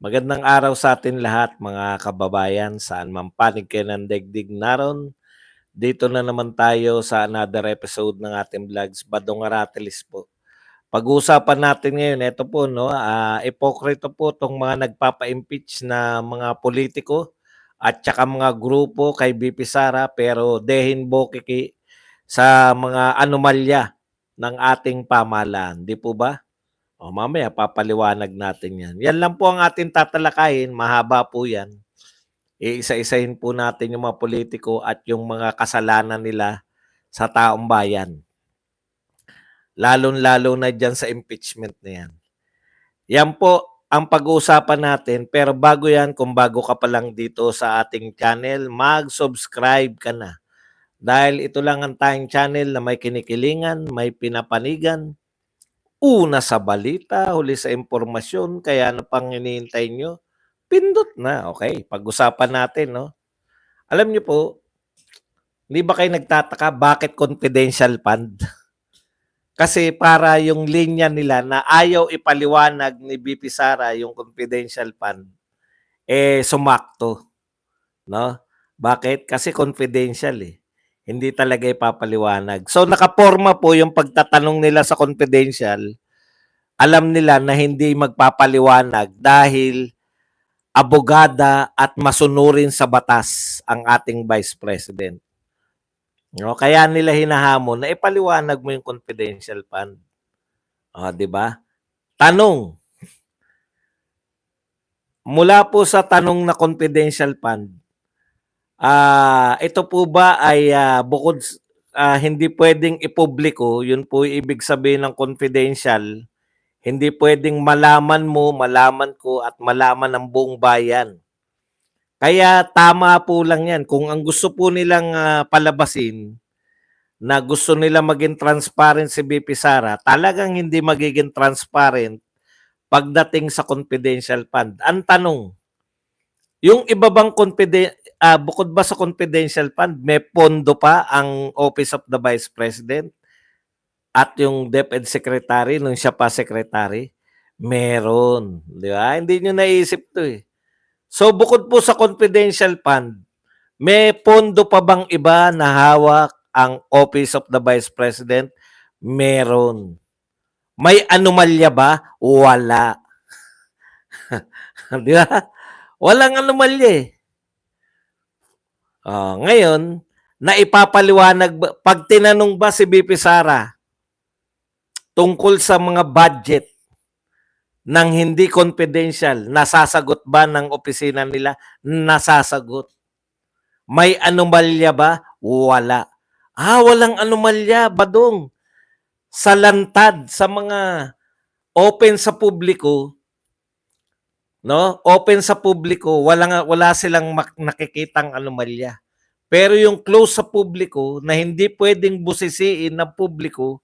Magandang araw sa atin lahat mga kababayan, saan man panig kayo ng daigdig naron. Dito na naman tayo sa another episode ng ating vlogs, Badong Aratilis po. Pag-uusapan natin ngayon, ito po, no, ipokrito po itong mga nagpapa-impeach na mga politiko at saka mga grupo kay BP Sara pero dehin bokiki sa mga anomalya ng ating pamahalaan. Di po ba? O mamaya papaliwanag natin yan. Yan lang po ang ating tatalakayin. Mahaba po yan. Iisa-isahin po natin yung mga politiko at yung mga kasalanan nila sa taong bayan. Lalong-lalo na dyan sa impeachment na yan. Yan po ang pag-uusapan natin. Pero bago yan, kung bago ka pa lang dito sa ating channel, mag-subscribe ka na. Dahil ito lang ang tayong channel na may kinikilingan, may pinapanigan, una sa balita, huli sa impormasyon, kaya ano pang hinihintay nyo? Pindot na, okay. Pag-usapan natin, no? Alam nyo po, hindi ba kayo nagtataka bakit confidential fund? Kasi para yung linya nila na ayaw ipaliwanag ni BP Sara yung confidential fund, sumakto. No? Bakit? Kasi confidential eh. Hindi talaga ipapaliwanag. So nakaporma po yung pagtatanong nila sa confidential. Alam nila na hindi magpapaliwanag dahil abogada at masunurin sa batas ang ating Vice President. No, kaya nila hinahamon na ipaliwanag mo yung confidential fund. Di ba? Tanong. Mula po sa tanong na confidential fund, ito po ba ay bukod hindi pwedeng ipubliko, yun po ibig sabihin ng confidential, hindi pwedeng malaman mo, malaman ko at malaman ng buong bayan. Kaya tama po lang yan. Kung ang gusto po nilang palabasin, na gusto nila maging transparent si BP Sara, talagang hindi magiging transparent pagdating sa confidential fund. Ang tanong, yung iba bang bukod ba sa confidential fund, may pondo pa ang Office of the Vice President at yung DepEd Secretary nung siya pa Secretary? Meron. Di ba? Hindi nyo naisip to eh. So bukod po sa confidential fund, may pondo pa bang iba na hawak ang Office of the Vice President? Meron. May anomalya ba? Wala. Di ba? Walang anomalya eh. Ngayon, naipapaliwanag ba, pag tinanong ba si BP Sara tungkol sa mga budget ng hindi confidential, nasasagot ba ng opisina nila? Nasasagot. May anomalya ba? Wala. Walang anomalya, Badong. Sa lantad, sa mga open sa publiko, no? Open sa publiko, wala silang nakikitang anomalya. Pero yung close sa publiko na hindi pwedeng busisiin ng publiko,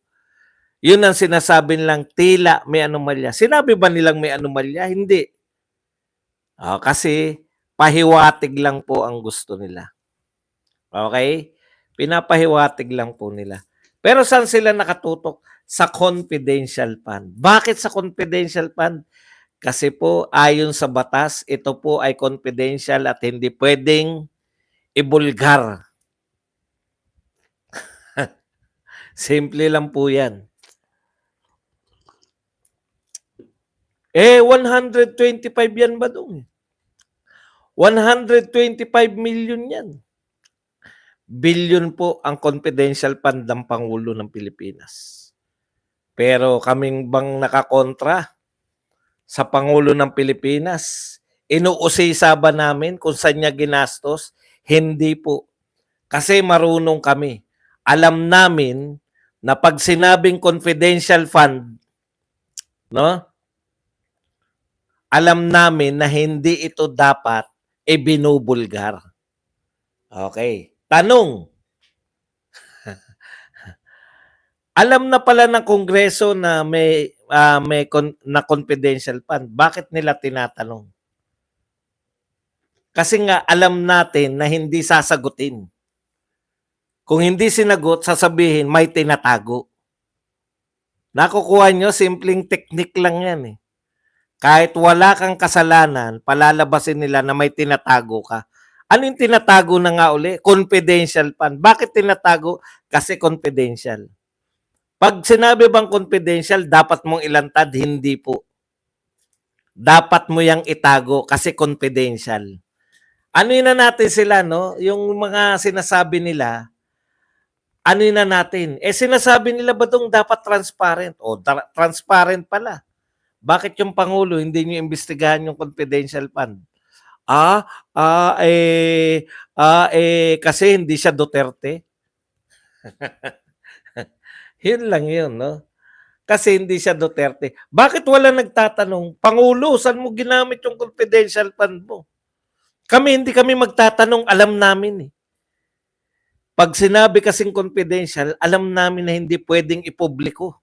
yun ang sinasabi nilang tila may anomalya. Sinabi ba nilang may anomalya? Hindi. Kasi pahiwatig lang po ang gusto nila. Okay? Pinapahiwatig lang po nila. Pero saan sila nakatutok? Sa confidential fund. Bakit sa confidential fund? Kasi po ayon sa batas, ito po ay confidential at hindi pwedeng ibulgar. Simple lang po yan. 125 yan ba doon? 125 million yan. Billion po ang confidential fund ng Pangulo ng Pilipinas. Pero kaming bang nakakontra sa Pangulo ng Pilipinas? Inuusisa ba namin kung saan niya ginastos? Hindi po. Kasi marunong kami. Alam namin na pag sinabing confidential fund, no? Alam namin na hindi ito dapat ibinubulgar. Okay. Tanong. Alam na pala ng Kongreso na may na confidential fund. Bakit nila tinatanong? Kasi nga alam natin na hindi sasagutin. Kung hindi sinagot, sasabihin may tinatago. Nakukuha nyo, simpleng technique lang yan eh. Kahit wala kang kasalanan, palalabasin nila na may tinatago ka. Ano yung tinatago na nga uli? Confidential fund. Bakit tinatago? Kasi confidential. Pag sinabi bang confidential, dapat mong ilantad? Hindi po. Dapat mo yang itago kasi confidential. Ano na natin sila, no? Yung mga sinasabi nila, ano na natin? Sinasabi nila ba itong dapat transparent? O, transparent pala. Bakit yung Pangulo hindi niyo imbestigahan yung confidential fund? Ah, kasi hindi siya Duterte. Yun lang yun, no? Kasi hindi siya Duterte. Bakit wala nagtatanong, Pangulo, saan mo ginamit yung confidential fund mo? Hindi kami magtatanong, alam namin eh. Pag sinabi kasing confidential, alam namin na hindi pwedeng ipubliko.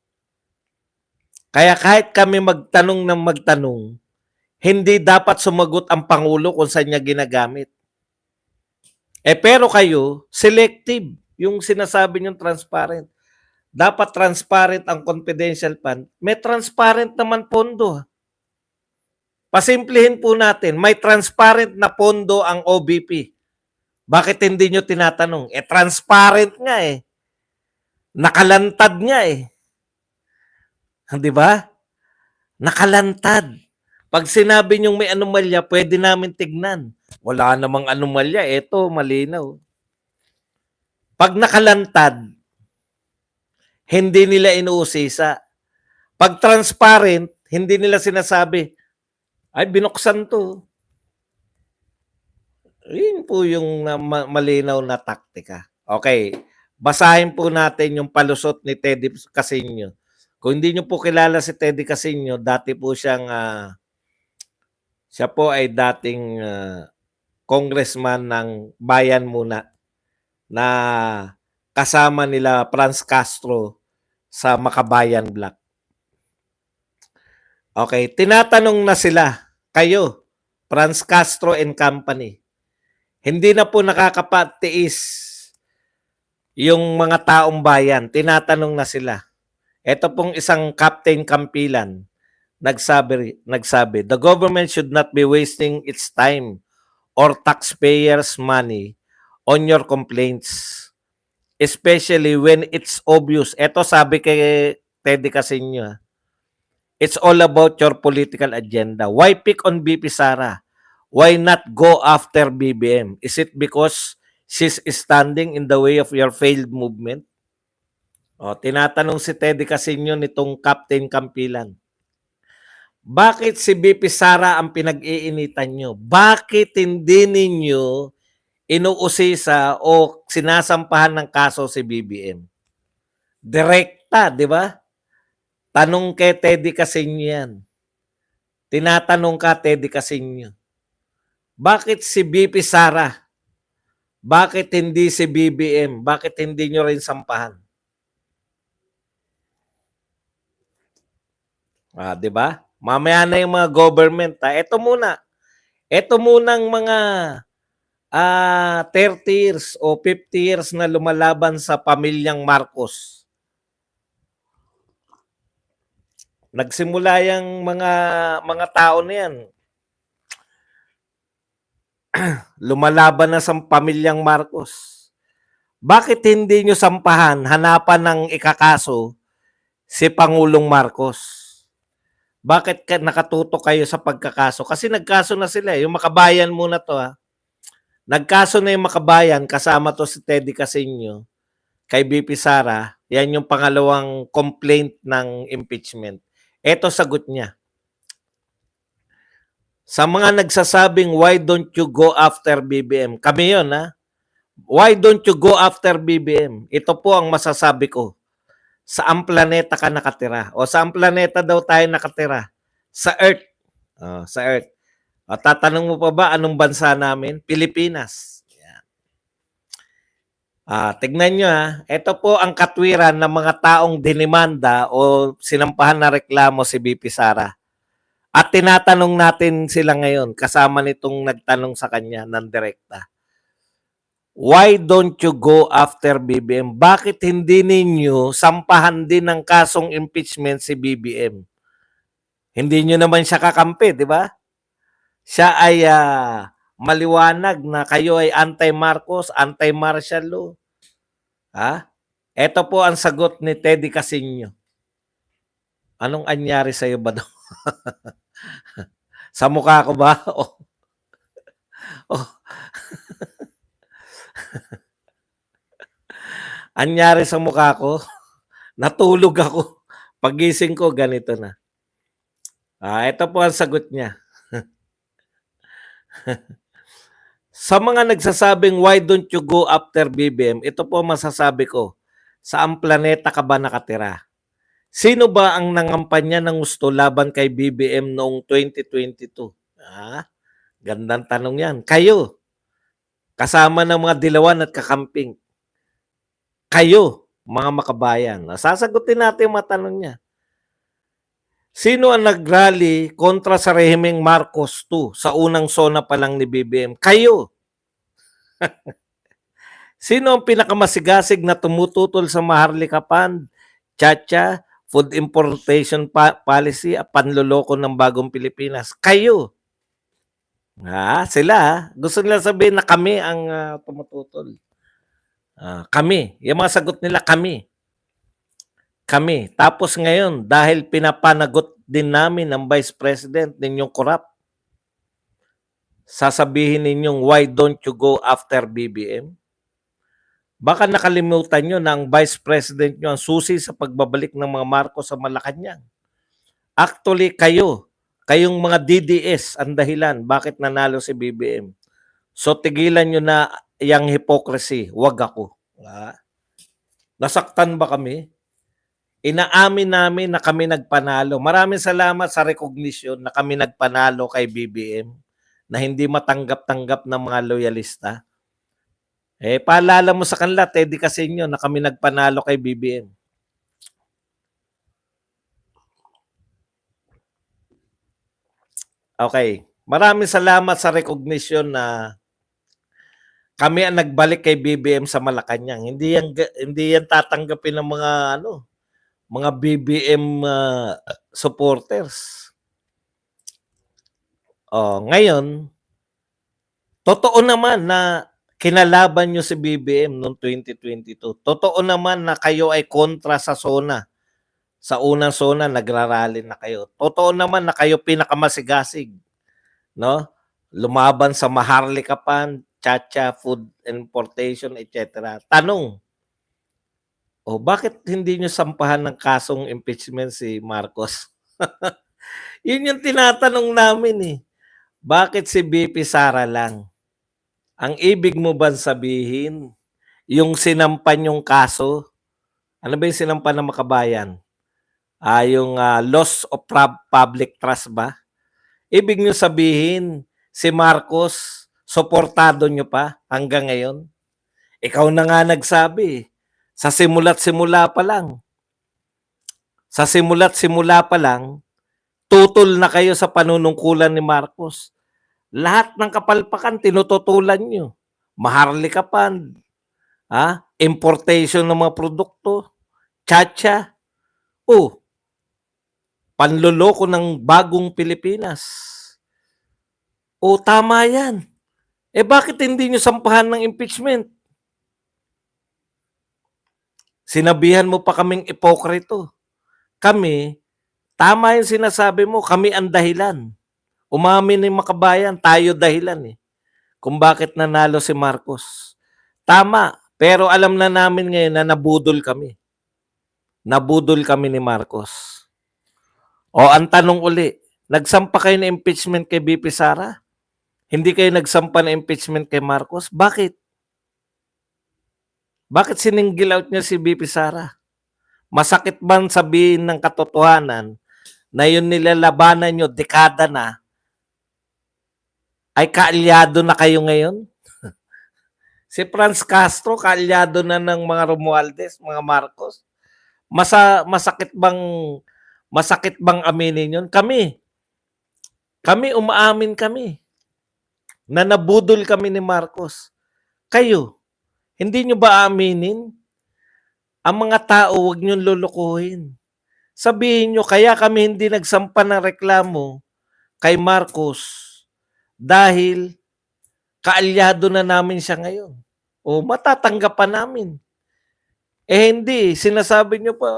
Kaya kahit kami magtanong ng magtanong, hindi dapat sumagot ang Pangulo kung saan niya ginagamit. Pero kayo, selective yung sinasabi niyong transparent. Dapat transparent ang confidential fund. May transparent naman pondo. Pasimplihin po natin, may transparent na pondo ang OBP. Bakit hindi nyo tinatanong? Transparent nga eh. Nakalantad nga eh. Di ba? Nakalantad. Pag sinabi nyong may anomalya, pwede namin tignan. Wala namang anomalya. Eto, malinaw. Pag nakalantad, hindi nila inuusisa. Pag transparent, hindi nila sinasabi, ay, binuksan to. Yun po yung malinaw na taktika. Okay. Basahin po natin yung palusot ni Teddy Casino. Kung hindi nyo po kilala si Teddy Casino, dati po siyang, siya po ay dating congressman ng Bayan Muna na kasama nila Franz Castro sa Makabayan Block. Okay, tinatanong na sila, kayo, Franz Castro and Company, hindi na po nakakapatiis yung mga taong bayan. Tinatanong na sila. Ito pong isang Captain Campilan, nagsabi, the government should not be wasting its time or taxpayers' money on your complaints, especially when it's obvious. Ito sabi kay Teddy Casino, it's all about your political agenda. Why pick on BP Sara? Why not go after BBM? Is it because she's standing in the way of your failed movement? Tinatanong si Teddy Casino nitong Captain Campilan. Bakit si BP Sara ang pinag-iinitan nyo? Bakit hindi ninyo inuusisa o sinasampahan ng kaso si BBM? Direkta, di ba? Tanong kay Teddy Casino yan. Tinatanong ka, Teddy Casino. Bakit si BP Sara? Bakit hindi si BBM? Bakit hindi nyo rin sampahan? Di ba? Mamaya na yung mga government. Ito muna. Ito munang mga 30 years o 50 years na lumalaban sa pamilyang Marcos. Nagsimula yung mga tao na yan. Lumalaban na sa pamilyang Marcos. Bakit hindi nyo sampahan, hanapan ng ikakaso si Pangulong Marcos? Bakit nakatutok kayo sa pagkakaso? Kasi nagkaso na sila. Yung Makabayan muna to ha. Nagkaso na yung Makabayan, kasama to si Teddy Casino, kay BP Sara. Yan yung pangalawang complaint ng impeachment. Ito sagot niya. Sa mga nagsasabing, why don't you go after BBM? Kami yun ha. Why don't you go after BBM? Ito po ang masasabi ko. Saan planeta ka nakatira? O saan planeta daw tayo nakatira? Sa Earth. Sa Earth. Tatanong mo pa ba anong bansa namin? Pilipinas. Yan. Tignan nyo ha. Ito po ang katwiran ng mga taong dinimanda o sinampahan na reklamo si BP Sara. At tinatanong natin sila ngayon kasama nitong nagtanong sa kanya ng direkta. Why don't you go after BBM? Bakit hindi ninyo sampahan din ng kasong impeachment si BBM? Hindi nyo naman siya kakampi, di ba? Siya ay maliwanag na kayo ay anti-Marcos, anti-martial law. Ha? Ito po ang sagot ni Teddy Casino. Anong anyari sa'yo ba daw? Sa mukha ko ba? Oh. Anyari sa mukha ko? Natulog ako. Pagising ko, ganito na. Ito po ang sagot niya. Sa mga nagsasabing, why don't you go after BBM? Ito po masasabi ko. Saang planeta ka ba nakatira? Sino ba ang nangampanya ng gusto laban kay BBM noong 2022? Gandang tanong yan. Kayo. Kasama ng mga dilawan at kakamping. Kayo, mga makabayan. Sasagutin natin yung mga tanong niya. Sino ang nagrally kontra sa rehimeng Marcos II sa unang sona pa lang ni BBM? Kayo. Sino ang pinakamasigasig na tumututol sa Maharlika Fund, Chacha, Food Importation Policy at panloloko ng bagong Pilipinas? Kayo. Sila. Gusto nila sabihin na kami ang tumututol. Kami. Yung mga sagot nila, kami. Kami. Tapos ngayon, dahil pinapanagot din namin ng Vice President ninyong corrupt, sasabihin ninyong, why don't you go after BBM? Baka nakalimutan nyo na ang Vice President nyo ang susi sa pagbabalik ng mga Marcos sa Malacanang. Actually, kayong mga DDS ang dahilan bakit nanalo si BBM. So, tigilan nyo na yung hypocrisy. Wag ako. Nasaktan ba kami? Inaamin namin na kami nagpanalo. Maraming salamat sa recognition na kami nagpanalo kay BBM na hindi matanggap-tanggap ng mga loyalista. Paalala mo sa kanila, Teddy Casino, na kami nagpanalo kay BBM. Okay. Maraming salamat sa recognition na kami ang nagbalik kay BBM sa Malacanang. Hindi yan tatanggapin ng mga BBM supporters. Ngayon, totoo naman na kinalaban nyo si BBM noong 2022. Totoo naman na kayo ay kontra sa SONA. Sa unang SONA, nagrarally na kayo. Totoo naman na kayo pinakamasigasig. No? Lumaban sa Maharlika Fund, Chacha, Food Importation, etc. Tanong, bakit hindi nyo sampahan ng kasong impeachment si Marcos? Yun yung tinatanong namin eh. Bakit si BP Sara lang? Ang ibig mo ba sabihin, yung sinampan yung kaso, ano ba yung sinampan ng makabayan? Yung loss of public trust ba? Ibig nyo sabihin, si Marcos, suportado nyo pa hanggang ngayon? Ikaw na nga nagsabi, sa simula't simula pa lang. Sa simula't simula pa lang, tutol na kayo sa panunungkulan ni Marcos. Lahat ng kapalpakan, tinututulan nyo. Maharlika Fund, importation ng mga produkto, Chacha, panloloko ng bagong Pilipinas. Tama yan. Bakit hindi nyo sampahan ng impeachment? Sinabihan mo pa kaming ipokrito. Kami, tama yung sinasabi mo, kami ang dahilan. Umamin ni makabayan, tayo dahilan eh. Kung bakit nanalo si Marcos. Tama, pero alam na namin ngayon na nabudol kami. Nabudol kami ni Marcos. Ang tanong uli, nagsampa kayo ng impeachment kay BP Sara? Hindi kayo nagsampa ng impeachment kay Marcos? Bakit? Bakit siningil out niya si BP Sara? Masakit bang sabihin ng katotohanan na yun nilalabanan nyo, dekada na, ay kaalyado na kayo ngayon? Si Franz Castro, kaalyado na ng mga Romualdez, mga Marcos. Masakit bang aminin yun? Kami umaamin kami na nabudol kami ni Marcos. Kayo, hindi nyo ba aminin? Ang mga tao, huwag nyo lulukuhin. Sabihin nyo, kaya kami hindi nagsampa ng reklamo kay Marcos dahil kaalyado na namin siya ngayon. O matatanggap pa namin. Eh hindi, sinasabi nyo pa,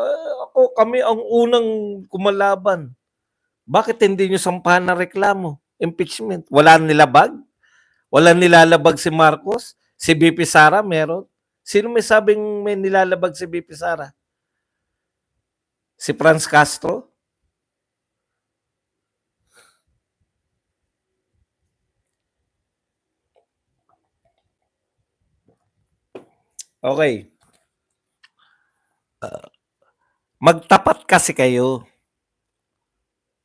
kami ang unang kumalaban. Bakit hindi nyo sampahan ng reklamo? Impeachment. Wala nilabag? Wala nilalabag si Marcos? Si BP Sara meron? Sino may sabing may nilalabag si BP Sara? Si Franz Castro? Okay. Magtapat kasi kayo.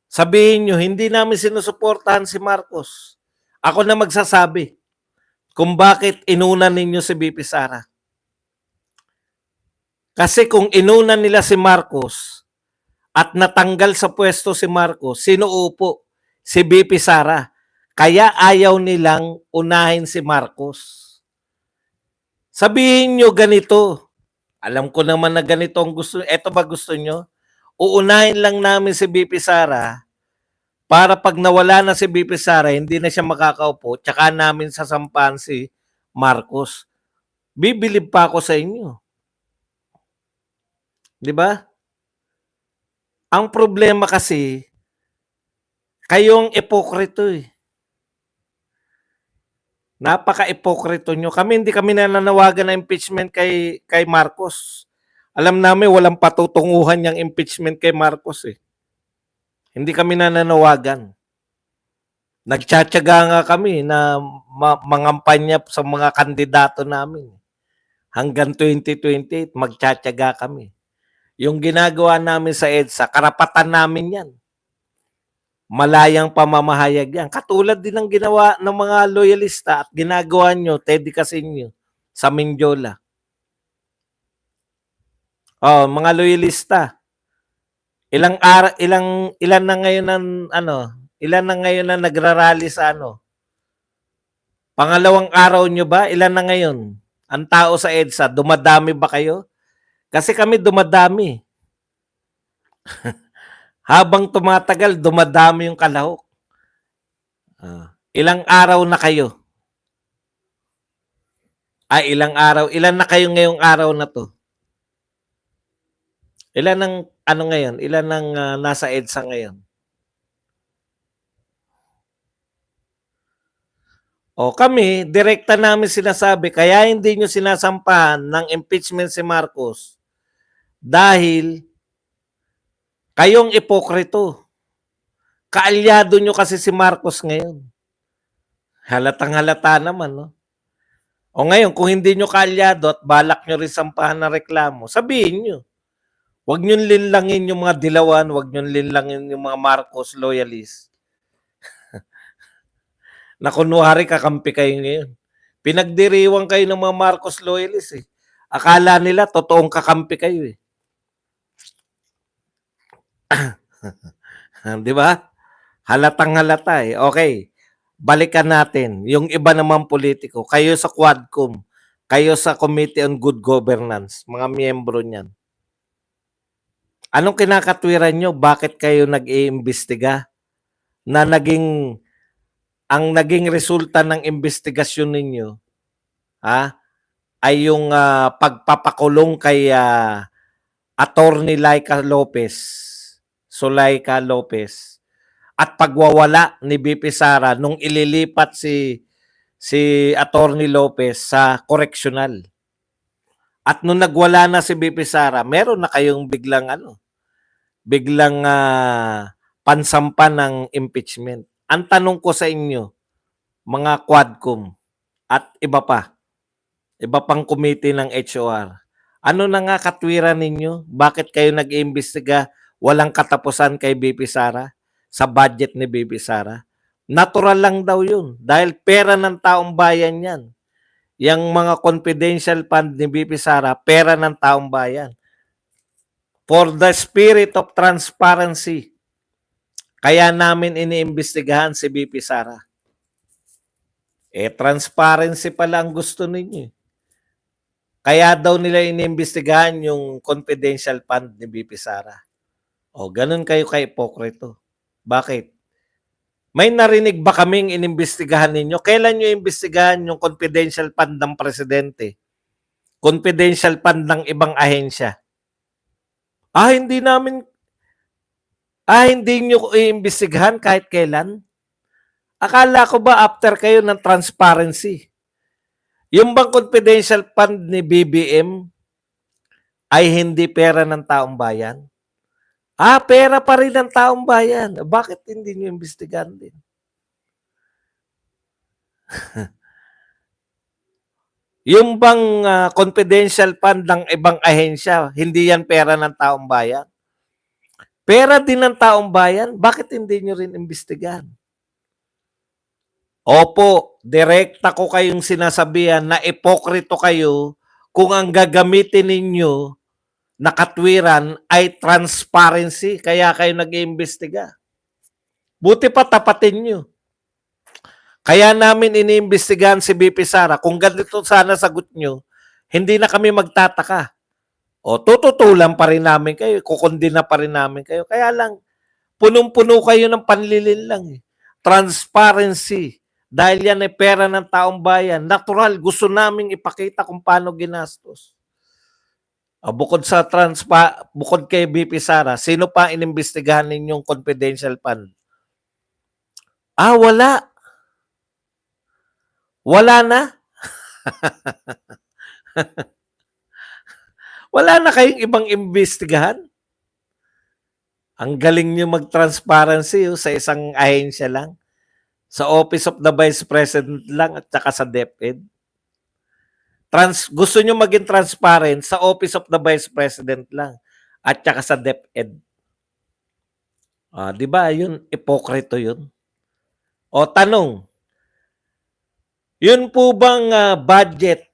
Sabihin nyo, hindi namin sinusuportahan si Marcos. Ako na magsasabi kung bakit inuna ninyo si BP Sara. Kasi kung inuna nila si Marcos at natanggal sa pwesto si Marcos, sino upo? Si BP Sara. Kaya ayaw nilang unahin si Marcos. Sabihin nyo ganito. Alam ko naman na ganito ang gusto. Ito ba gusto nyo? Uunahin lang namin si BP Sara para pag nawala na si BP Sara, hindi na siya makakaupo, tsaka namin sasampahan si Marcos. Bibilib pa ako sa inyo. Di ba? Ang problema kasi, kayong ipokrito eh. Napaka-ipokrito nyo. Hindi kami nananawagan na impeachment kay Marcos. Alam namin walang patutunguhan yung impeachment kay Marcos eh. Hindi kami nananawagan. Nagtsatsaga nga kami na mangampanya sa mga kandidato namin. Hanggang 2028, magtsatsaga kami. Yung ginagawa namin sa EDSA, karapatan namin yan. Malayang pamamahayag yan. Katulad din ng ginawa ng mga loyalista at ginagawa nyo, Teddy Casino, sa Mindiola. Oh, mga loyalista. Ilan na ngayon ilan na ngayon na nagrarally sa Pangalawang araw nyo ba? Ilan na ngayon? Ang tao sa EDSA, dumadami ba kayo? Kasi kami dumadami. Habang tumatagal, dumadami yung kalahok. Ilang araw na kayo? Ilang araw? Ilan na kayo ngayong araw na to? Ilan ang ngayon? Ilan ang nasa EDSA ngayon? O kami, direkta namin sinasabi, kaya hindi nyo sinasampahan ng impeachment si Marcos dahil kayong ipokrito. Kaalyado nyo kasi si Marcos ngayon. Halatang halata naman, no? O ngayon, kung hindi nyo kaalyado at balak nyo rin sampahan ng reklamo, sabihin nyo. Huwag nyo linlangin yung mga dilawan, huwag nyo linlangin yung mga Marcos loyalists. Na kunwari kakampi kayo ngayon. Pinagdiriwang kayo ng mga Marcos loyalists eh. Akala nila totoong kakampi kayo eh. Di ba? Halatang halata eh. Okay. Balikan natin. Yung iba naman politiko. Kayo sa Quadcom. Kayo sa Committee on Good Governance. Mga miyembro niyan. Anong kinakatwiran nyo? Bakit kayo nag-iimbestiga? Na ang naging resulta ng investigasyon ninyo ay yung pagpapakulong kay Attorney Laika Lopez, Zulaika Lopez, at pagwawala ni BP Sara nung ililipat si Attorney Lopez sa correctional. At nung nagwala na si BP Sara, meron na kayong biglang pansampa ng impeachment. Ang tanong ko sa inyo, mga Quadcom at iba pang committee ng HOR, ano na nga katwiran ninyo? Bakit kayo nag-iimbestiga walang katapusan kay BP Sara sa budget ni BP Sara? Natural lang daw yun dahil pera ng taong bayan yan. Yang mga confidential fund ni BP Sara, pera ng taong bayan. For the spirit of transparency, kaya namin iniimbestigahan si BP Sara. Transparency pala ang gusto ninyo. Kaya daw nila iniimbestigahan yung confidential fund ni BP Sara. O, ganun kayo ka-ipokrito. Bakit? May narinig ba kaming inimbestigahan ninyo? Kailan nyo imbestigahan yung confidential fund ng presidente? Confidential fund ng ibang ahensya? Hindi nyo iimbestigahan kahit kailan? Akala ko ba after kayo ng transparency? Yung bang confidential fund ni BBM ay hindi pera ng taong bayan? Pera pa rin ng taong bayan. Bakit hindi nyo imbestigahan din? Yung bang confidential fund ng ibang ahensya, hindi yan pera ng taong bayan? Pera din ng taong bayan, bakit hindi nyo rin imbestigahan? Opo, direkta ko kayong sinasabihan na ipokrito kayo kung ang gagamitin ninyo na katwiran ay transparency, kaya kayo nag-iimbestiga. Buti pa tapatin nyo. Kaya namin iniimbestigahan si BP Sara. Kung ganito sana sagot nyo, hindi na kami magtataka. O tututulan pa rin namin kayo, kukundina pa rin namin kayo. Kaya lang, punong-puno kayo ng panlilin lang. Transparency. Dahil yan ay pera ng taong bayan. Natural, gusto naming ipakita kung paano ginastos. Bukod kay BP Sara, sino pa inimbestigahan ninyong confidential fund? Wala. Wala na. Wala na kayong ibang imbestigahan? Ang galing nyo mag-transparency sa isang ahensya lang. Sa Office of the Vice President lang at saka sa DepEd. Gusto nyo maging transparent sa Office of the Vice President lang at saka sa DepEd. Di ba? Yun, ipokrito yun. O tanong, yun po bang budget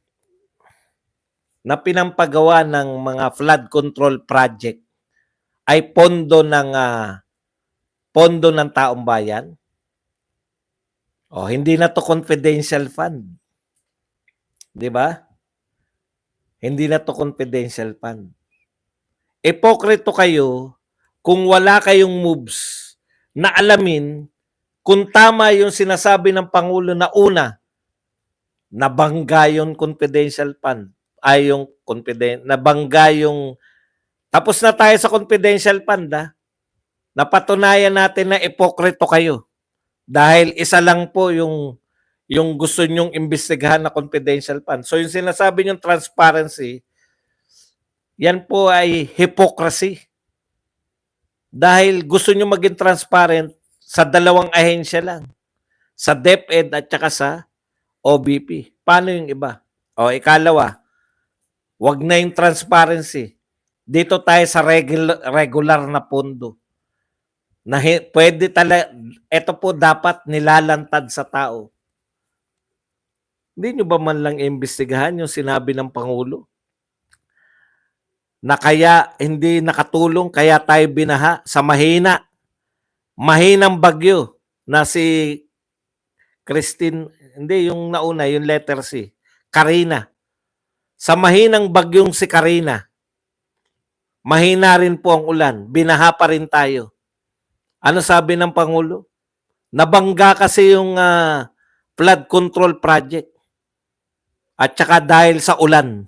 na pinampagawa ng mga flood control project ay pondo ng taong bayan? Hindi na to confidential fund. 'Di ba? Hindi na to confidential fund. Ipokrito kayo kung wala kayong moves na alamin kung tama yung sinasabi ng Pangulo na una, nabangga yung confidential fund. Nabangga yung, tapos na tayo sa confidential fund, napatunayan natin na ipokrito kayo. Dahil isa lang po yung gusto nyong imbestigahan na confidential fund. So yung sinasabi nyong transparency, yan po ay hypocrisy. Dahil gusto nyo maging transparent sa dalawang ahensya lang. Sa DepEd at saka sa OBP. Paano yung iba? Ikalawa, wag na yung transparency. Dito tayo sa regular na pondo. Pwede talaga, ito po dapat nilalantad sa tao. Hindi nyo ba man lang imbestigahan yung sinabi ng Pangulo? Na kaya hindi nakatulong, kaya tayo binaha sa mahinang bagyo na si Christine, hindi yung nauna, yung letter C, Karina. Sa mahinang bagyong si Karina, mahina rin po ang ulan, binaha pa rin tayo. Ano sabi ng Pangulo? Nabangga kasi yung flood control project. At saka dahil sa ulan.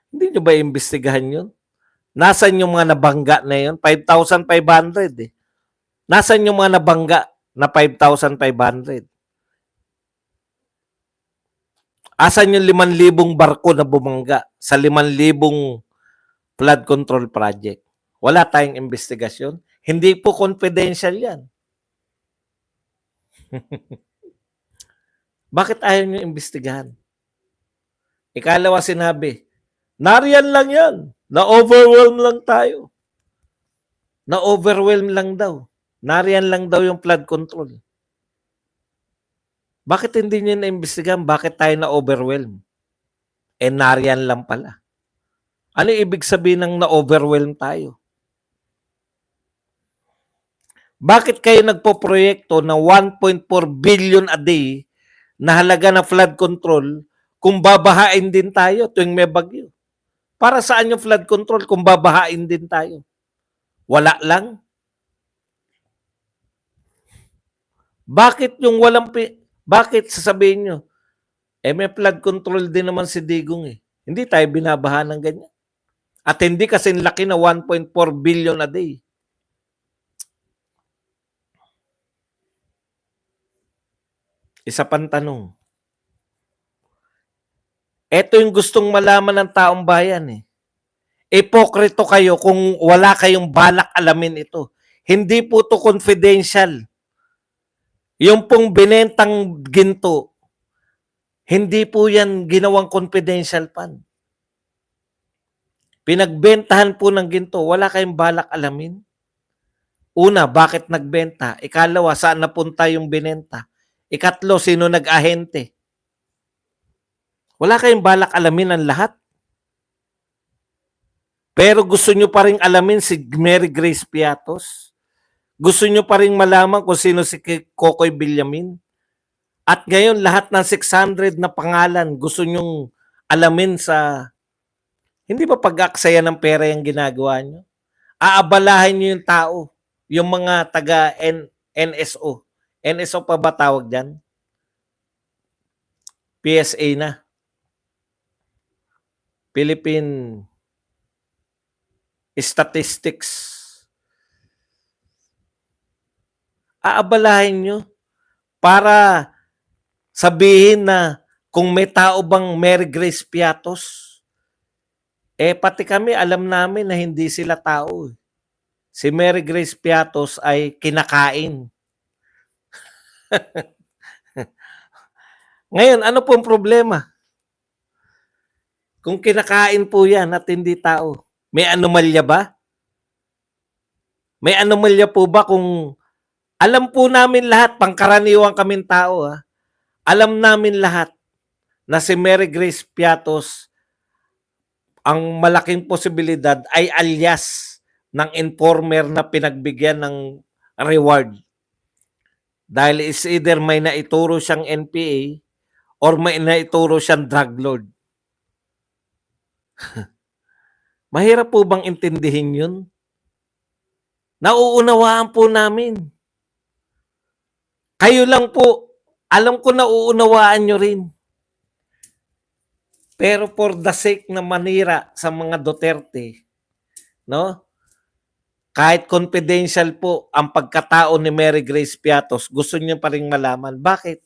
Hindi nyo ba imbestigahan yun? Nasaan yung mga nabangga na yun? 5,500 eh. Nasaan yung mga nabangga na 5,500? Asan yung 5,000 barko na bumangga sa 5,000 flood control project? Wala tayong investigasyon. Hindi po confidential yan. Bakit ayaw nyo imbestigahan? Ikalawa sinabi, nariyan lang yan. Na-overwhelm lang tayo. Na-overwhelm lang daw. Nariyan lang daw yung flood control. Bakit hindi nyo na-imbestigahan? Bakit tayo na-overwhelm? Nariyan lang pala. Ano ibig sabihin ng na-overwhelm tayo? Bakit kayo nagpo-proyekto na 1.4 billion a day na halaga na flood control kung babahain din tayo tuwing may bagyo? Para saan yung flood control kung babahain din tayo? Wala lang? Bakit yung bakit sasabihin nyo, may flood control din naman si Digong eh. Hindi tayo binabaha ng ganyan. At hindi kasi laki na 1.4 billion a day. Isa pang tanong. Ito yung gustong malaman ng taong bayan eh. Ipokrito kayo kung wala kayong balak alamin ito. Hindi po to confidential. Yung pong binentang ginto, hindi po yan ginawang confidential fund. Pinagbentahan po ng ginto, wala kayong balak alamin. Una, bakit nagbenta? Ikalawa, saan napunta yung binenta? Ikatlo, sino nag-ahente? Wala kayong balak alamin ang lahat. Pero gusto nyo pa rin alamin si Mary Grace Piatos? Gusto nyo pa rin malaman kung sino si Kokoy Villamin? At ngayon, lahat ng 600 na pangalan, gusto nyong alamin sa... Hindi ba pag-aksaya ng pera yung ginagawa nyo? Aabalahin nyo yung tao, yung mga taga-NSO. NSO pa ba tawag dyan? PSA na. Philippine Statistics. Aabalahin nyo para sabihin na kung may tao bang Mary Grace Piatos, pati kami alam namin na hindi sila tao. Si Mary Grace Piatos ay kinakain. Ngayon, ano pong problema? Kung kinakain po yan at hindi tao, may anomalya ba? May anomalya po ba kung alam po namin lahat, pangkaraniwang kaming tao, alam namin lahat na si Mary Grace Piatos, ang malaking posibilidad ay alias ng informer na pinagbigyan ng reward. Dahil is either may naituro siyang NPA or may naituro siyang drug lord. Mahirap po bang intindihin yun? Nauunawaan po namin. Kayo lang po, alam ko nauunawaan nyo rin. Pero for the sake na manira sa mga Duterte, no? Kahit confidential po ang pagkatao ni Mary Grace Piatos, gusto niyo pa ring malaman. Bakit?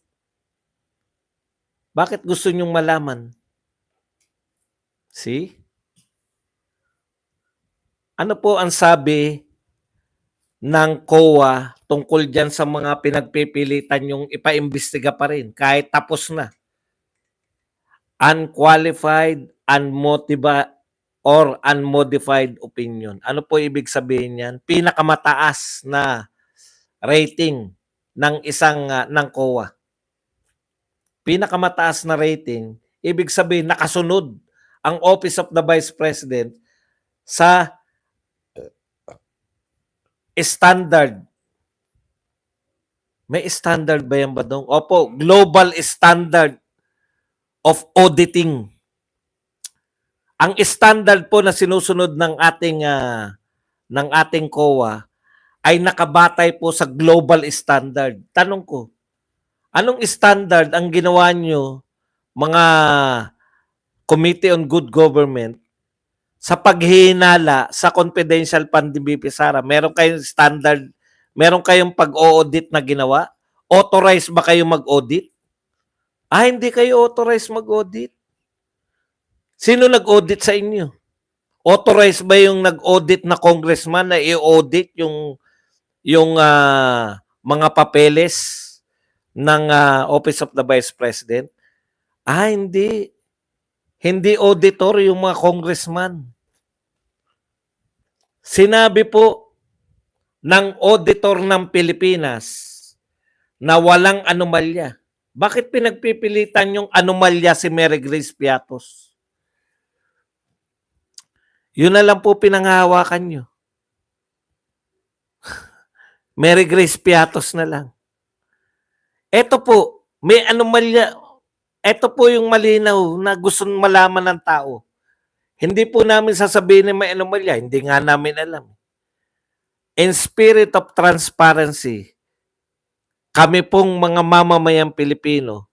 Bakit gusto niyong malaman? See? Ano po ang sabi ng COA tungkol dyan sa mga pinagpipilitan yung ipaimbestiga pa rin kahit tapos na? Unqualified, or unmodified opinion. Ano po ibig sabihin yan? Pinakamataas na rating ng ng COA. Pinakamataas na rating, ibig sabihin nakasunod ang Office of the Vice President sa standard. May standard ba yan ba doon? Opo, global standard of auditing. Ang standard po na sinusunod ng ating COA ay nakabatay po sa global standard. Tanong ko, anong standard ang ginawa nyo, mga Committee on Good Government, sa paghihinala sa confidential fund ni BP Sara? Meron kayong standard, meron kayong pag-audit na ginawa? Authorized ba kayo mag-audit? Hindi kayo authorized mag-audit. Sino nag-audit sa inyo? Authorized ba yung nag-audit na congressman na i-audit yung mga papeles ng Office of the Vice President? Hindi. Hindi auditor yung mga congressman. Sinabi po ng auditor ng Pilipinas na walang anomalya. Bakit pinagpipilitan yung anomalya si Mary Grace Piatos? Yun na lang po pinanghahawakan nyo. Mary Grace Piatos na lang. Ito po, may anomalya. Ito po yung malinaw na gusto malaman ng tao. Hindi po namin sasabihin na may anomalya, hindi nga namin alam. In spirit of transparency, kami pong mga mamamayang Pilipino,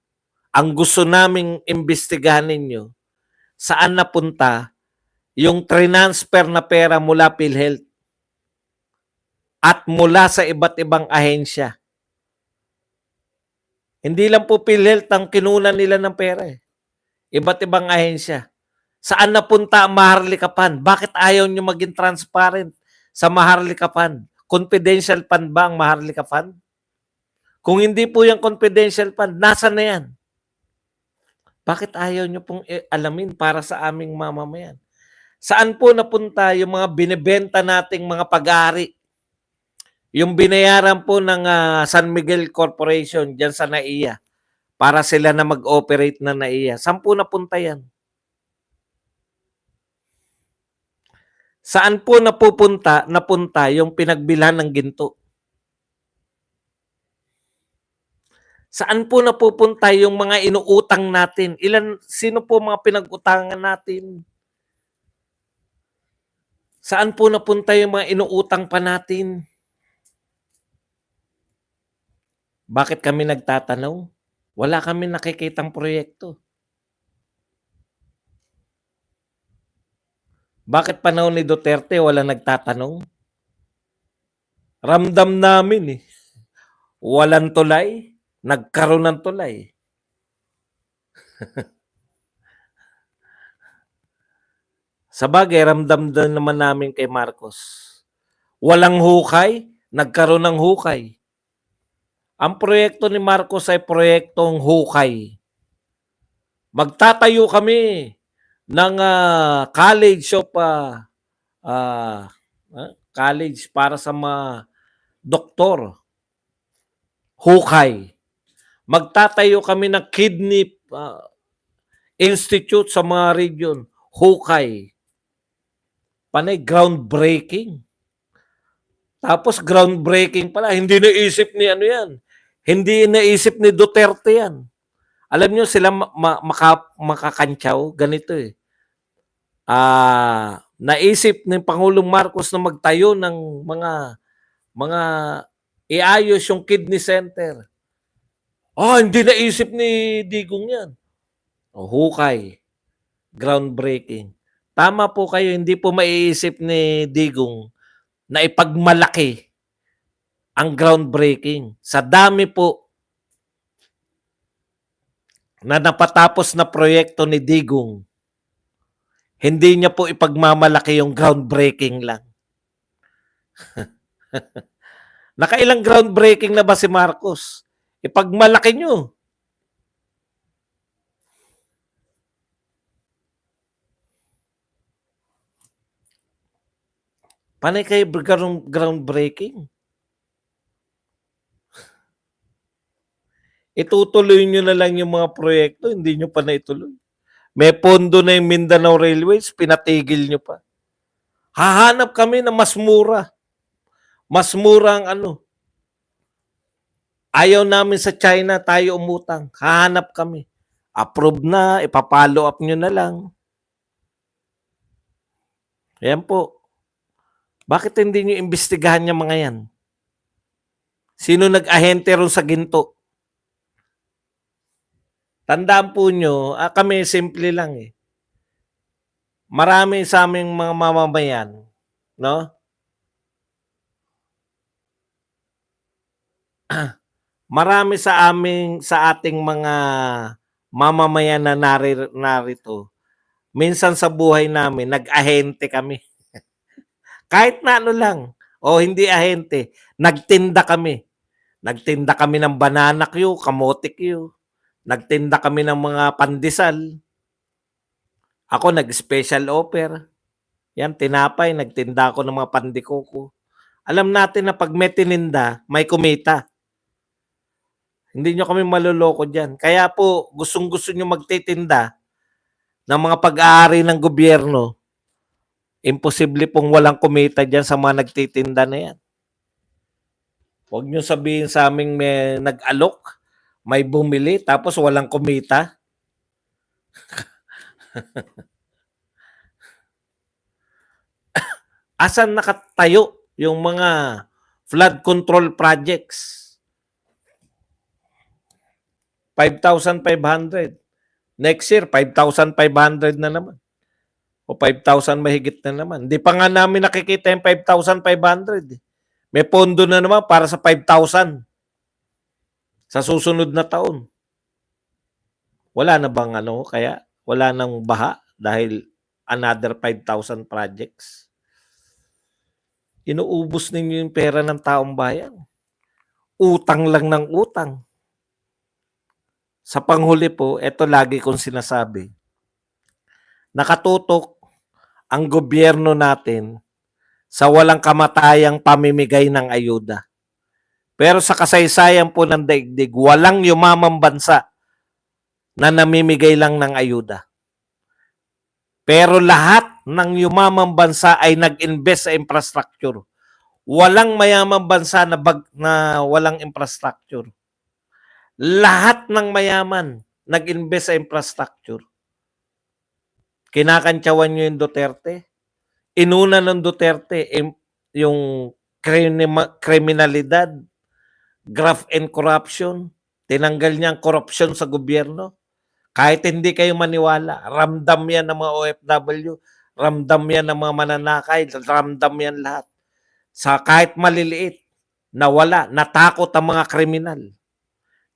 ang gusto naming imbestigahan ninyo, saan napunta yung transfer na pera mula PhilHealth at mula sa iba't ibang ahensya. Hindi lang po PhilHealth ang kinunan nila ng pera eh. Iba't ibang ahensya. Saan napunta ang Maharlika Fund? Bakit ayaw nyo maging transparent sa Maharlika Fund? Confidential fund ba ang Maharlika Fund? Kung hindi po yung confidential fund, nasa na yan? Bakit ayaw nyo pong alamin para sa aming mamamayan? Saan po napunta yung mga binibenta nating mga pag-aari? Yung binayaran po ng San Miguel Corporation dyan sa NAIA para sila na mag-operate na NAIA. Saan po napunta yan? Saan po napunta yung pinagbilhan ng ginto? Saan po napupunta yung mga inuutang natin? Sino po mga pinag-utangan natin? Saan po napunta yung mga inuutang pa natin? Bakit kami nagtatanong? Wala kami nakikitang proyekto. Bakit panahon ni Duterte wala nagtatanong? Ramdam namin eh. Walang tulay, nagkaroon ng tulay. Sa bagay, ramdam din naman namin kay Marcos. Walang hukay, nagkaroon ng hukay. Ang proyekto ni Marcos ay proyektong hukay. Magtatayo kami ng college of college para sa mga doktor. Hukay. Magtatayo kami ng kidney institute sa mga region. Hukay. Panay groundbreaking. Tapos groundbreaking pala. Hindi naisip ni ano yan. Hindi naisip ni Duterte yan. Alam nyo sila makakantsaw. Ganito eh. Naisip ni Pangulong Marcos na magtayo ng mga iayos yung kidney center. Hindi naisip ni Digong yan. Hukay. Groundbreaking. Tama po kayo, hindi po maiisip ni Digong na ipagmalaki ang groundbreaking. Sa dami po na napatapos na proyekto ni Digong, hindi niya po ipagmamalaki yung groundbreaking lang. Nakailang groundbreaking na ba si Marcos? Ipagmalaki nyo. Panay kayo groundbreaking? Itutuloy nyo na lang yung mga proyekto, hindi nyo pa naituloy. May pondo na yung Mindanao Railways, pinatigil nyo pa. Hahanap kami na mas mura. Mas mura ang ano. Ayaw namin sa China tayo umutang. Hahanap kami. Approve na, ipapollow up nyo na lang. Ayan po. Bakit hindi nyo imbestigahan yung mga yan? Sino nag-ahente ron sa ginto? Tandaan po nyo, kami simple lang eh. Marami sa aming mga mamamayan, no? Marami sa ating mga mamamayan na narito. Minsan sa buhay namin, nag-ahente kami. Kahit na ano lang, o hindi ahente, nagtinda kami. Nagtinda kami ng banana Q, kamote Q. Nagtinda kami ng mga pandesal. Ako nag-special offer. Yan, tinapay, nagtinda ako ng mga pandikoko. Alam natin na pag may tininda, may kumita. Hindi nyo kami maluloko dyan. Kaya po, gustong-gusto nyo magtitinda ng mga pag-aari ng gobyerno, imposible pong walang kumita dyan sa mga nagtitinda na yan. Huwag nyo sabihin sa aming may nag-alok, may bumili, tapos walang kumita. Asan nakatayo yung mga flood control projects? 5,500. Next year, 5,500 na naman. O 5,000 mahigit na naman. Hindi pa nga namin nakikita yung 5,500. May pondo na naman para sa 5,000 sa susunod na taon. Wala na bang kaya wala nang baha dahil another 5,000 projects? Inuubos ninyo yung pera ng taong bayan. Utang lang ng utang. Sa panghuli po, ito lagi kong sinasabi. Nakatutok ang gobyerno natin sa walang kamatayang pamimigay ng ayuda. Pero sa kasaysayan po ng daigdig, walang yumamang bansa na namimigay lang ng ayuda. Pero lahat ng yumamang bansa ay nag-invest sa infrastructure. Walang mayamang bansa na walang infrastructure. Lahat ng mayaman nag-invest sa infrastructure. Kinakantsawan nyo yung Duterte. Inuna ng Duterte yung kriminalidad, graft and corruption. Tinanggal niya ang korupsyon sa gobyerno. Kahit hindi kayo maniwala, ramdam yan ng mga OFW, ramdam yan ng mga mananakay, ramdam yan lahat. Sa kahit maliliit, nawala, natakot ang mga kriminal.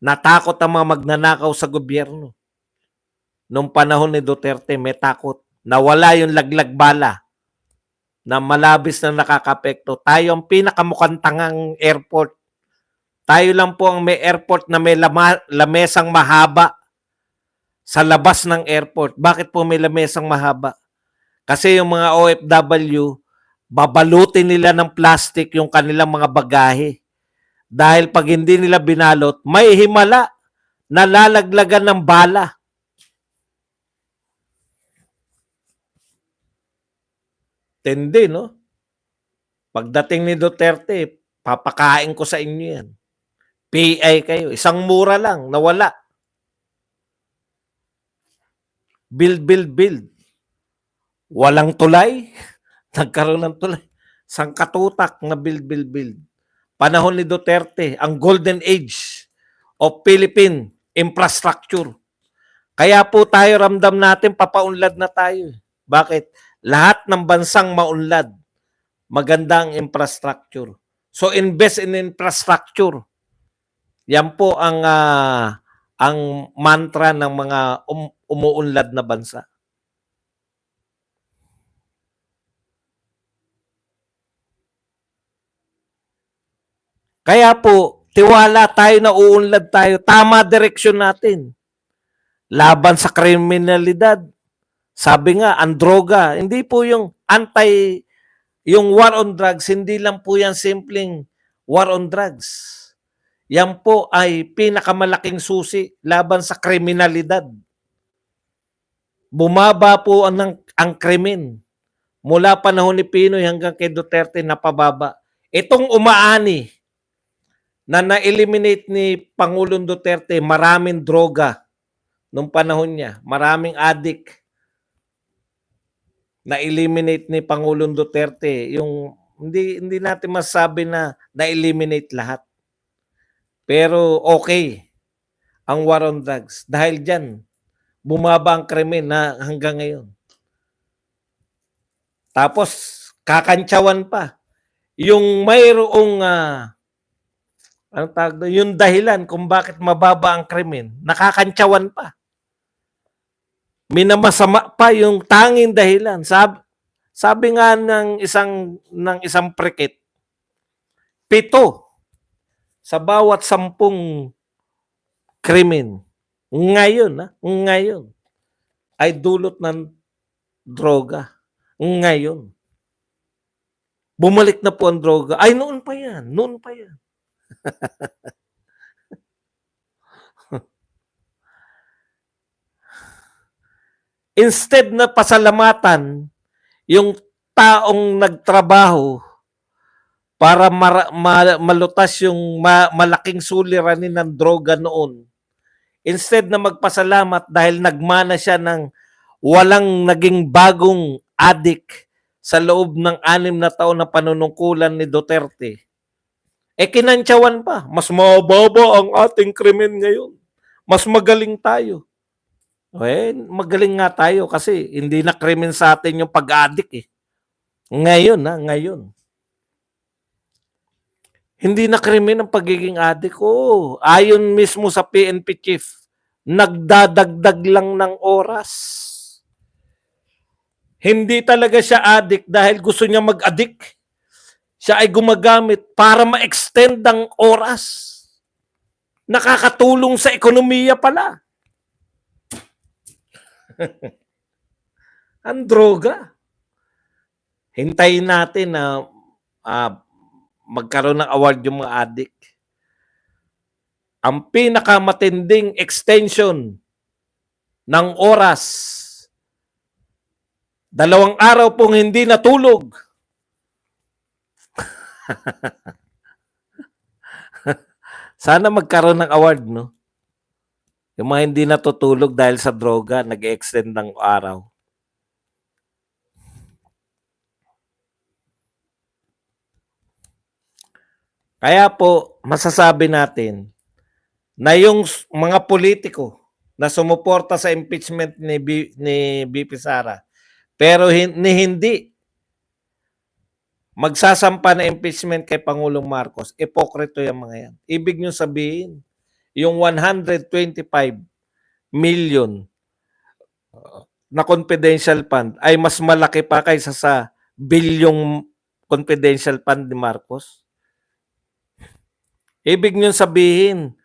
Natakot ang mga magnanakaw sa gobyerno. Nung panahon ni Duterte, may takot. Nawala yung laglag bala na malabis na nakakapekto. Tayo ang pinakamukhang tangang airport. Tayo lang po ang may airport na may lamesang mahaba sa labas ng airport. Bakit po may lamesang mahaba? Kasi yung mga OFW, babalutin nila ng plastic yung kanilang mga bagahe. Dahil pag hindi nila binalot, may himala na lalaglagan ng bala. Tindi, no? Pagdating ni Duterte, papakain ko sa inyo yan. PI kayo. Isang mura lang, nawala. Build. Walang tulay. Nagkaroon ng tulay. Sangkatutak na build. Panahon ni Duterte, ang golden age of Philippine infrastructure. Kaya po tayo ramdam natin, papaunlad na tayo. Bakit? Lahat ng bansang maunlad, magandang infrastructure. So invest in infrastructure. Yan po ang mantra ng mga umuunlad na bansa. Kaya po, tiwala tayo na uunlad tayo. Tama direksyon natin. Laban sa kriminalidad. Sabi nga, ang droga, hindi po yung yung war on drugs, hindi lang po yan simpleng war on drugs. Yan po ay pinakamalaking susi laban sa kriminalidad. Bumaba po ang krimen. Mula panahon ni Pinoy hanggang kay Duterte napababa. Itong umaani na na-eliminate ni Pangulong Duterte, maraming droga nung panahon niya, maraming addict. Na-eliminate ni Pangulong Duterte, yung hindi natin masabi na na-eliminate lahat. Pero okay ang war on drugs. Dahil dyan, bumaba ang krimen na hanggang ngayon. Tapos, kakantsawan pa. Yung mayroong anong tawag doon? Yung dahilan kung bakit mababa ang krimen, nakakantsawan pa. Minamasama pa yung tanging dahilan. Sabi nga ng isang prikit, 7 sa bawat 10 krimen ngayon ay dulot ng droga. Ngayon. Bumalik na po ang droga. Ay, noon pa yan. Instead na pasalamatan yung taong nagtrabaho para malutas yung malaking suliranin ng droga noon, instead na magpasalamat dahil nagmana siya ng walang naging bagong addict sa loob ng 6 na taon na panunungkulan ni Duterte, kinantyawan pa. Mas mababa ang ating krimen ngayon. Mas magaling tayo. Magaling nga tayo kasi hindi na krimen sa atin yung pag-addict . Ngayon, ngayon. Hindi na krimen ang pagiging addict. Ayon mismo sa PNP chief, nagdadagdag lang ng oras. Hindi talaga siya addict dahil gusto niya mag-addict. Siya ay gumagamit para ma-extend ang oras. Nakakatulong sa ekonomiya pala. Ang droga. Hintayin natin na magkaroon ng award yung mga addict. Ang pinakamatinding extension ng oras, 2 araw pong hindi natulog. Sana magkaroon ng award, no? Yung mga hindi natutulog dahil sa droga, nag-extend ng araw. Kaya po, masasabi natin na yung mga politiko na sumuporta sa impeachment ni BP Sara, pero hindi magsasampa na impeachment kay Pangulong Marcos, ipokrito yung mga yan. Ibig nyo sabihin, yung 125 million na confidential fund ay mas malaki pa kaysa sa bilyong confidential fund ni Marcos? Ibig nyo sabihin,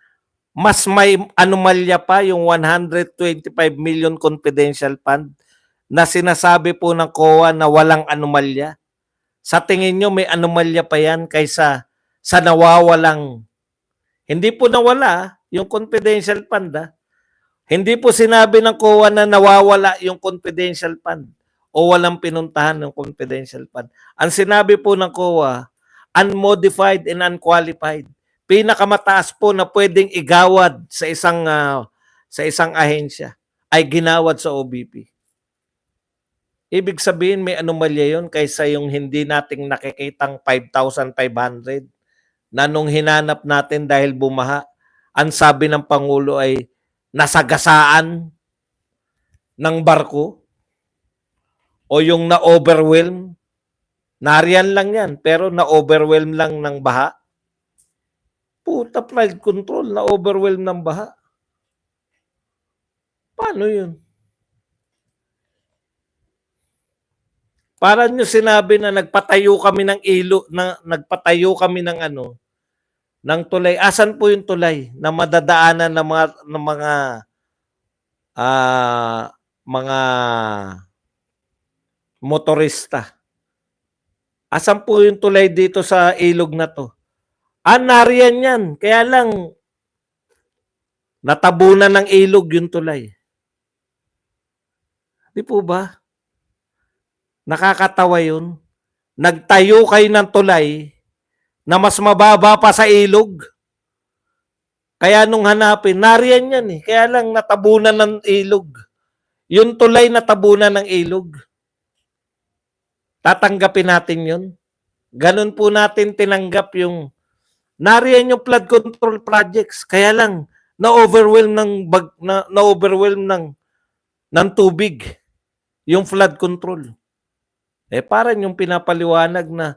mas may anomalya pa yung 125 million confidential fund na sinasabi po ng COA na walang anomalya. Sa tingin nyo, may anomalya pa yan kaysa sa nawawalang. Hindi po nawala yung confidential fund. Hindi po sinabi ng COA na nawawala yung confidential fund o walang pinuntahan ng confidential fund. Ang sinabi po ng COA, unmodified and unqualified. Pinakamataas po na pwedeng igawad sa isang ahensya ay ginawad sa OBP. Ibig sabihin may anomalya yun kaysa yung hindi nating nakikitang 5,500 na nung hinanap natin dahil bumaha, ang sabi ng Pangulo ay nasagasaan ng barko o yung na-overwhelm. Nariyan lang yan, pero na-overwhelm lang ng baha. Puta, flood control, na-overwhelm ng baha. Paano yun? Para nyo sinabi na nagpatayo kami ng nagpatayo kami ng ng tulay. Asan po yung tulay na madadaanan ng mga motorista? Asan po yung tulay dito sa ilog na to? Nariyan yan. Kaya lang natabunan ng ilog yung tulay. Di po ba? Nakakatawa yun. Nagtayo kayo ng tulay na mas mababa pa sa ilog. Kaya nung hanapin, nariyan yan . Kaya lang natabunan ng ilog. Yung tulay natabunan ng ilog. Tatanggapin natin yun. Ganun po natin tinanggap yung nariyan yung flood control projects. Kaya lang na-overwhelm ng tubig yung flood control. Parang yung pinapaliwanag na